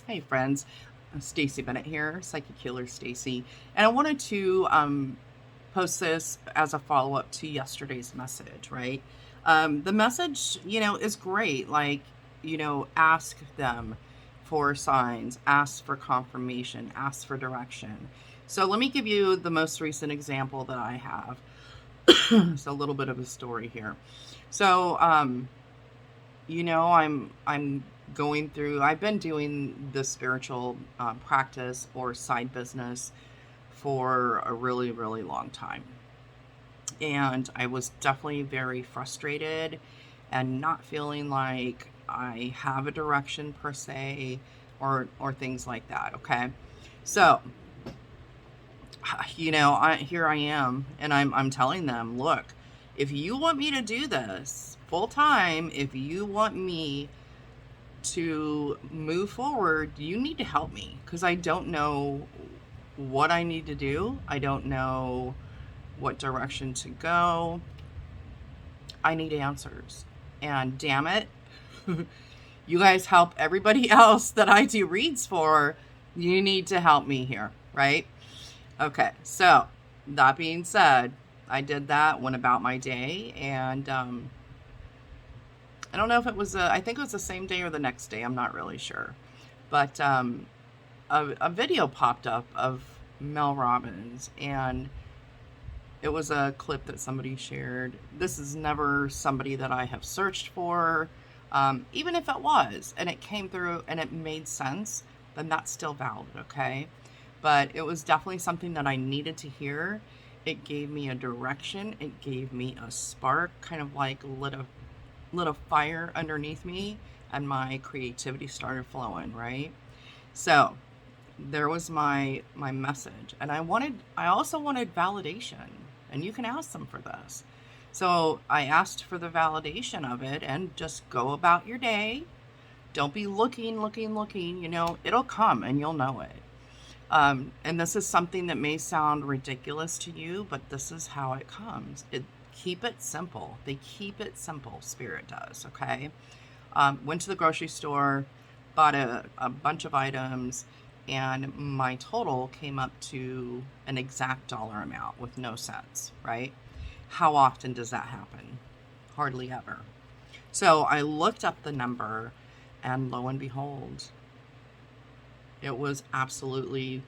Hey friends, Stacy Bennett here, Psychic Healer Stacy, and I wanted to post this as a follow up to yesterday's message. Right, the message, is great. Like, ask them for signs, ask for confirmation, ask for direction. So let me give you the most recent example that I have. It's a little bit of a story here. So, I'm going through. I've been doing the spiritual practice or side business for a really, really long time, and I was definitely very frustrated and not feeling like I have a direction per se, or things like that. Okay, so here I am, and I'm telling them, look, if you want me to do this full time, if you want me to move forward, you need to help me because I don't know what I need to do. I don't know what direction to go. I need answers. And damn it, you guys help everybody else that I do reads for. You need to help me here, right? Okay, so that being said, I did that, went about my day, and I don't know if it was, I think it was the same day or the next day. I'm not really sure. But a video popped up of Mel Robbins, and it was a clip that somebody shared. This is never somebody that I have searched for. Even if it was, and it came through and it made sense, then that's still valid, okay? But it was definitely something that I needed to hear. It gave me a direction, it gave me a spark, kind of like lit a fire underneath me, and my creativity started flowing, right? So there was my message, and I also wanted validation, and you can ask them for this. So I asked for the validation of it, and just go about your day. Don't be looking. It'll come and you'll know it. And this is something that may sound ridiculous to you, but this is how it comes. Keep it simple. They keep it simple. Spirit does. Okay. Went to the grocery store, bought a bunch of items, and my total came up to an exact dollar amount with no cents, right? How often does that happen? Hardly ever. So I looked up the number, and lo and behold, it was absolutely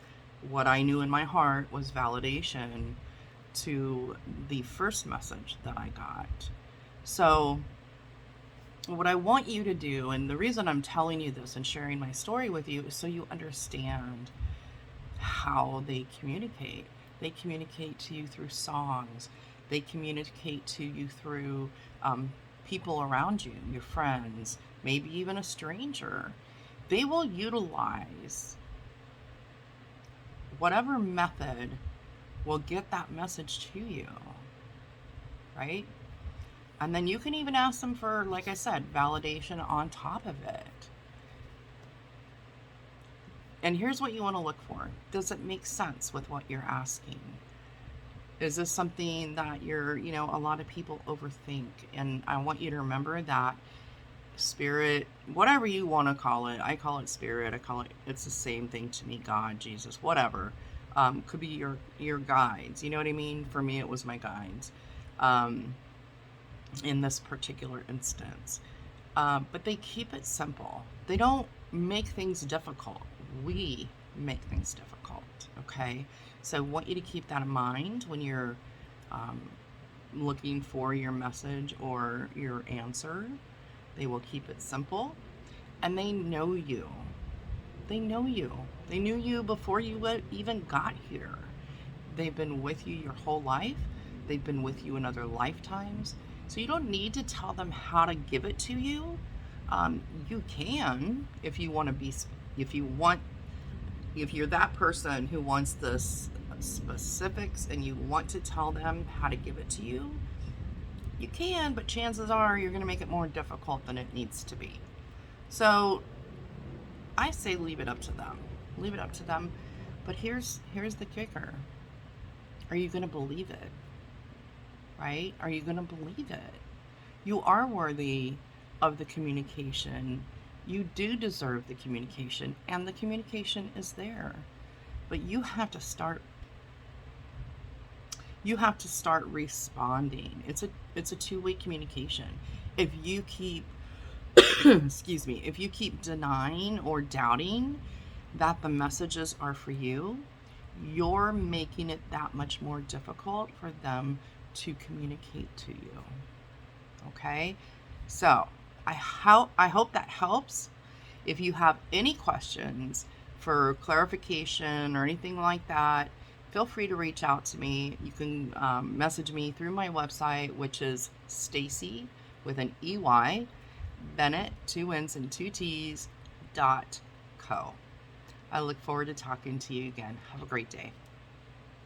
what I knew in my heart was validation to the first message that I got. So what I want you to do, and the reason I'm telling you this and sharing my story with you, is so you understand how they communicate. They communicate to you through songs, they communicate to you through people around you, your friends, maybe even a stranger. They will utilize whatever method will get that message to you, right? And then you can even ask them for, like I said, validation on top of it. And here's what you want to look for. Does it make sense with what you're asking? Is this something that a lot of people overthink? And I want you to remember that spirit, whatever you want to call it, I call it spirit, it's the same thing to me, God, Jesus, whatever. Could be your guides. You know what I mean? For me, it was my guides. In this particular instance. But they keep it simple. They don't make things difficult. We make things difficult, okay? So I want you to keep that in mind when you're um, looking for your message or your answer. They will keep it simple, and they know you. They know you. They knew you before you even got here. They've been with you your whole life. They've been with you in other lifetimes. So you don't need to tell them how to give it to you. You can, if you want to be, if you want, if you're that person who wants the specifics and you want to tell them how to give it to you, you can, but chances are you're going to make it more difficult than it needs to be. So I say leave it up to them. Leave it up to them. But here's the kicker. Are you going to believe it? Right? Are you going to believe it? You are worthy of the communication You do deserve the communication, and the communication is there. But you have to start responding. It's a two-way communication. If you keep excuse me, if you keep denying or doubting that the messages are for you, you're making it that much more difficult for them to communicate to you. Okay? So, I hope that helps. If you have any questions for clarification or anything like that, feel free to reach out to me. You can message me through my website, which is Stacy with an EY, Bennett, 2 N's and 2 T's, .co. I look forward to talking to you again. Have a great day.